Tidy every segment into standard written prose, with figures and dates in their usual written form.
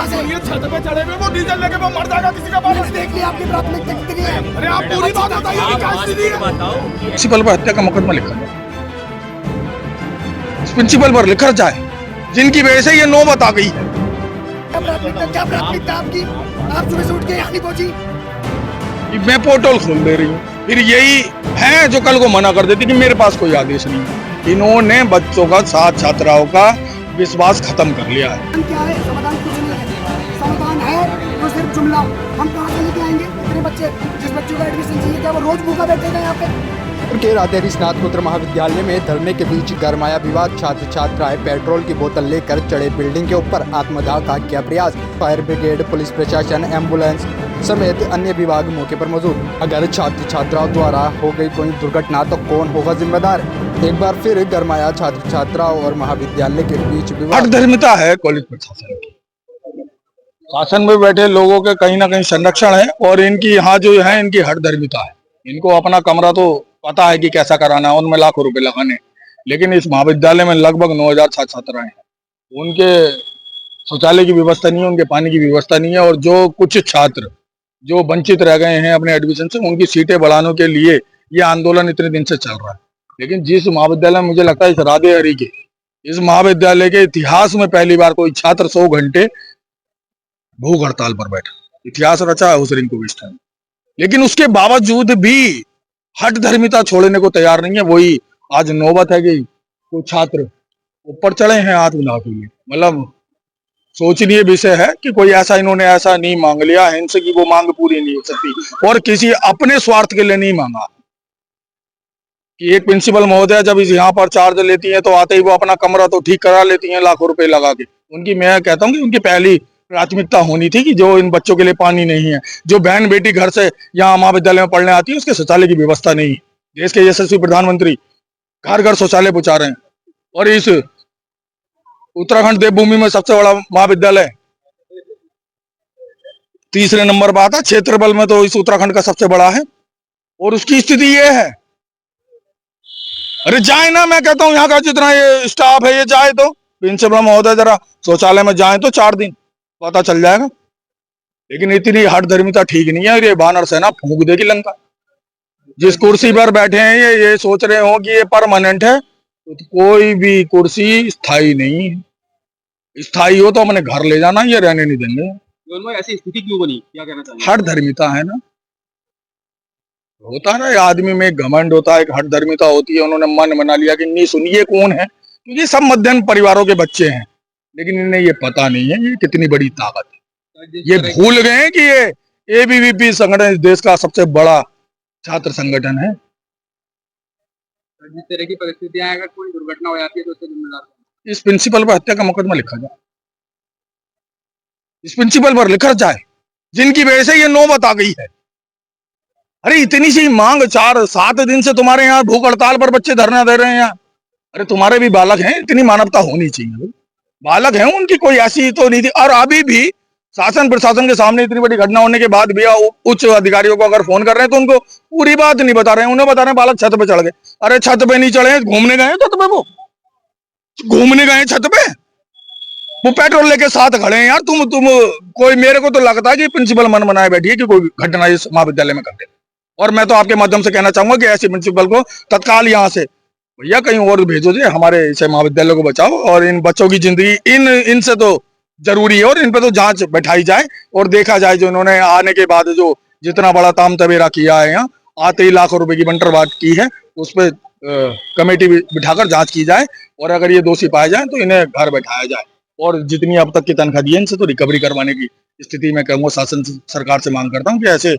यहाँ से। ये छत पे चढ़े हुए वो डीजल लेके वो मर जाएगा किसी का बाल। देख लिया आपकी प्राथमिकता कितनी है। अरे आप पूरी बात बताइए कि क्या स्थिति है। प्रिंसिपल पर हत्या का मुकदमा लिखा जाए, प्रिंसिपल पर लिखा जाए जिनकी वजह से ये नौबत आ गई है। क्या प्राथमिकता आपकी? आप सुबह से उठ के यहाँ नहीं पहुंची। मैं पोर्टल खोल दे रही हूँ, फिर यही है जो कल को मना कर देती कि मेरे पास कोई आदेश नहीं है। इन्होंने बच्चों का, 7 छात्राओं का विश्वास खत्म कर लिया है। क्या है समाधान? कुछ नहीं है। समाधान है तो सिर्फ जुमला। हम कहाँ से लेके आएंगे इतने बच्चे? जिस बच्चों का एडमिशन चाहिए क्या वो रोज भूखा बैठेगा यहाँ पे? के राधेरी स्नातकोत्तर महाविद्यालय में धरने के बीच गरमाया विवाद। छात्र छात्राएं पेट्रोल की बोतल लेकर चढ़े बिल्डिंग के ऊपर। आत्मदाह का किया प्रयास। फायर ब्रिगेड, पुलिस प्रशासन, एम्बुलेंस समेत अन्य विभाग मौके पर मौजूद। अगर छात्र छात्राओं द्वारा हो गई कोई दुर्घटना तो कौन होगा जिम्मेदार? एक बार फिर गरमाया छात्र छात्राओं और महाविद्यालय के बीच विवाद। हठधर्मिता है कॉलेज प्रशासन की। शासन में बैठे लोगों के कहीं ना कहीं संरक्षण है और इनकी यहाँ जो है इनकी हठधर्मिता है। इनको अपना कमरा तो पता है कि कैसा कराना है, उनमें लाखों रुपए लगाने। लेकिन इस महाविद्यालय में लगभग 9000 छात्र छात्राएं हैं। उनके शौचालय की व्यवस्था नहीं है, उनके पानी की व्यवस्था नहीं है। और जो कुछ छात्र जो वंचित रह गए हैं अपने एडमिशन से, उनकी सीटें बढ़ाने के लिए ये आंदोलन इतने दिन से चल रहा है। लेकिन जिस महाविद्यालय में मुझे लगता है इस राधे हरी के, इस महाविद्यालय के इतिहास में पहली बार कोई छात्र 100 घंटे भूख हड़ताल पर बैठा, इतिहास रचा है उस रिंकू ने। लेकिन उसके बावजूद भी हठधर्मिता छोड़ने को तैयार नहीं है। वही आज नौबत है कि कोई छात्र ऊपर चढ़े हैं आत्मदाह के लिए। मतलब सोचनीय विषय है कि कोई ऐसा, इन्होंने ऐसा नहीं मांग लिया है इनसे कि वो मांग पूरी नहीं हो सकती, और किसी अपने स्वार्थ के लिए नहीं मांगा। कि एक प्रिंसिपल महोदय जब यहाँ पर चार्ज लेती है तो आते ही वो अपना कमरा तो ठीक करा लेती हैं लाखों रुपए लगा के। उनकी, मैं कहता हूँ कि उनकी पहली प्राथमिकता होनी थी कि जो इन बच्चों के लिए पानी नहीं है, जो बहन बेटी घर से यहाँ महाविद्यालय में पढ़ने आती है उसके शौचालय की व्यवस्था नहीं है। देश के यशस्वी प्रधानमंत्री घर घर शौचालय पहुंचा रहे हैं, और इस उत्तराखंड देवभूमि में सबसे बड़ा महाविद्यालय 3रे नंबर पर आता, क्षेत्रफल में तो इस उत्तराखंड का सबसे बड़ा है, और उसकी स्थिति ये है। अरे जाए ना, मैं कहता हूँ यहाँ का जितना ये स्टाफ है ये जाए तो प्रिंसिपल महोदय जरा शौचालय में जाए तो 4 दिन पता चल जाएगा। लेकिन इतनी हठधर्मिता ठीक नहीं है। ये वानर सेना फूंक देगी लंका। जिस कुर्सी पर बैठे हैं ये सोच रहे हो कि ये परमानेंट है, तो कोई भी कुर्सी स्थायी नहीं है। स्थायी हो तो अपने घर ले जाना, ये रहने नहीं देंगे। ऐसी स्थिति क्यों बनी, क्या कहना चाहिए? हठधर्मिता है ना, होता है ना, आदमी में एक घमंड होता है, एक हठधर्मिता होती है। उन्होंने मन बना लिया कि नहीं सुनिए कौन है, क्योंकि सब मध्यम परिवारों के बच्चे हैं। लेकिन इन्हें ये पता नहीं है ये कितनी बड़ी ताकत है। ये भूल गए हैं कि ये एबीवीपी संगठन इस देश का सबसे बड़ा छात्र संगठन है। जिस तरह की परिस्थितियां, अगर कोई दुर्घटना हो जाती है तो उससे जिम्मेदार इस प्रिंसिपल पर हत्या का मुकदमा लिखा जाए, इस प्रिंसिपल पर लिखा जाए जिनकी वजह से ये नौबत आ गई है। अरे इतनी सी मांग, 4-7 दिन से तुम्हारे यहाँ भूख हड़ताल पर बच्चे धरना दे रहे हैं यहाँ। अरे तुम्हारे भी बालक हैं, इतनी मानवता होनी चाहिए। बालक हैं, उनकी कोई ऐसी तो नहीं थी। और अभी भी शासन प्रशासन के सामने इतनी बड़ी घटना होने के बाद भी उच्च अधिकारियों को अगर फोन कर रहे हैं तो उनको पूरी बात नहीं बता रहे हैं। उन्हें बता रहे हैं बालक छत पे चढ़ गए। अरे छत पे नहीं चढ़े, घूमने गए छत पे, वो घूमने गए छत पे, वो पेट्रोल लेके साथ खड़े हैं यार। तुम कोई, मेरे को तो लगता है कि प्रिंसिपल मन बनाए बैठी है कि कोई घटना इस महाविद्यालय में करते। और मैं तो आपके माध्यम से कहना चाहूंगा कि ऐसे प्रिंसिपल को तत्काल यहाँ से भैया कहीं और भेजो जी, हमारे इसे महाविद्यालय को बचाओ। और इन बच्चों की जिंदगी इनसे तो जरूरी है, और इन पे तो जांच बैठाई जाए और देखा जाए। जो इन्होंने आने के बाद जो जितना बड़ा ताम तबेरा किया है, यहाँ आते ही लाखों रुपए की बंटरबांट की है, उस पर कमेटी बिठाकर जांच की जाए। और अगर ये दोषी पाए जाए तो इन्हें घर बैठाया जाए, और जितनी अब तक की तनख्वाह दी है इनसे तो रिकवरी करवाने की स्थिति में कहूँगा शासन सरकार से मांग करता हूँ कि ऐसे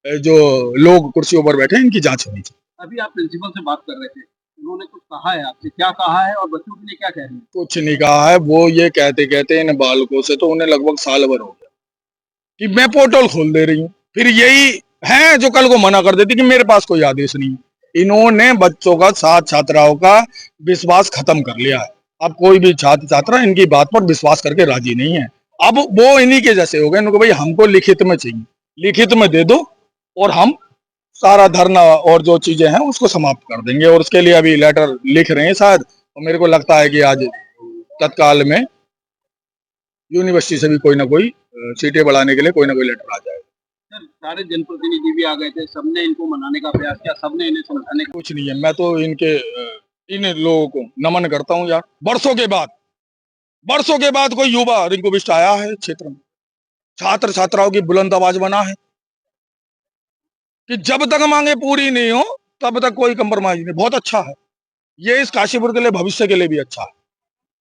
जो लोग कुर्सियों पर बैठे इनकी जांच होनी चाहिए। अभी आप प्रिंसिपल से बात कर रहे थे, उन्होंने कुछ कहा है आपसे? क्या कहा है और बच्चों के लिए क्या कह रहे हैं? कुछ नहीं कहा है। वो ये कहते कहते इन बालकों से तो उन्हें लगभग साल भर हो गया कि मैं पोर्टल खोल दे रही हूँ, फिर यही है जो कल को मना कर देती कि मेरे पास कोई आदेश नहीं है। इन्होंने बच्चों का, 7 छात्राओं का विश्वास खत्म कर लिया है। अब कोई भी छात्र छात्रा इनकी बात पर विश्वास करके राजी नहीं है। अब वो इन्हीं के जैसे हो गए। इनको भाई हमको लिखित में चाहिए, लिखित में दे दो और हम सारा धरना और जो चीजें हैं उसको समाप्त कर देंगे। और उसके लिए अभी लेटर लिख रहे हैं शायद, और मेरे को लगता है कि आज तत्काल में यूनिवर्सिटी से भी कोई ना कोई सीटें बढ़ाने के लिए कोई ना कोई लेटर आ जाएगा। सर सारे जनप्रतिनिधि भी आ गए थे, सबने इनको मनाने का प्रयास किया, सबने इन्हें समझाने का। कुछ नहीं है, मैं तो इन लोगों को नमन करता हूँ यार। वर्षों के बाद कोई युवा रिंकू बिष्ट आया है क्षेत्र में, छात्र छात्राओं की बुलंद आवाज बना है कि जब तक मांगे पूरी नहीं हो तब तक कोई कंप्रोमाइज नहीं। बहुत अच्छा है ये, इस काशीपुर के लिए, भविष्य के लिए भी अच्छा है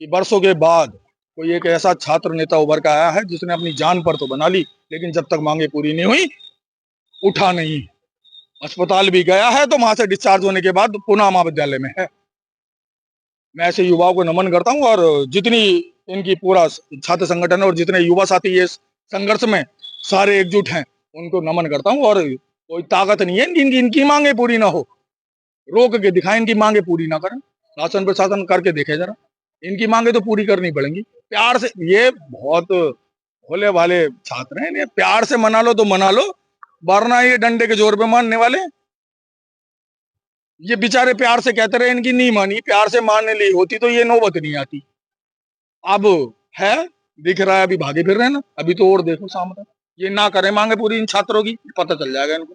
कि वर्षों के बाद कोई एक ऐसा छात्र नेता उभर कर आया है जिसने अपनी जान पर तो बना ली, लेकिन जब तक मांगे पूरी नहीं हुई उठा नहीं। अस्पताल भी गया है तो वहां से डिस्चार्ज होने के बाद पुनः महाविद्यालय में है। मैं ऐसे युवाओं को नमन करता हूँ, और जितनी इनकी पूरा छात्र संगठन और जितने युवा साथी ये संघर्ष में सारे एकजुट हैं उनको नमन करता हूँ। और कोई ताकत नहीं है इनकी मांगे पूरी ना हो, रोक के दिखाएं, इनकी मांगे पूरी ना करें। शासन प्रशासन करके देखे जरा, इनकी मांगे तो पूरी करनी पड़ेंगी प्यार से। ये बहुत भोले वाले छात्र हैं, इन्हें प्यार से मना लो तो मना लो, वरना ये डंडे के जोर पे मानने वाले। ये बेचारे प्यार से कहते रहे, इनकी नहीं मानी, प्यार से मानने ली होती तो ये नौबत नहीं आती। अब है, दिख रहा है, अभी भागे फिर रहे हैं ना, अभी तो और देखो सामने। ये ना करें मांगे पूरी इन छात्रों की, पता चल जाएगा इनको।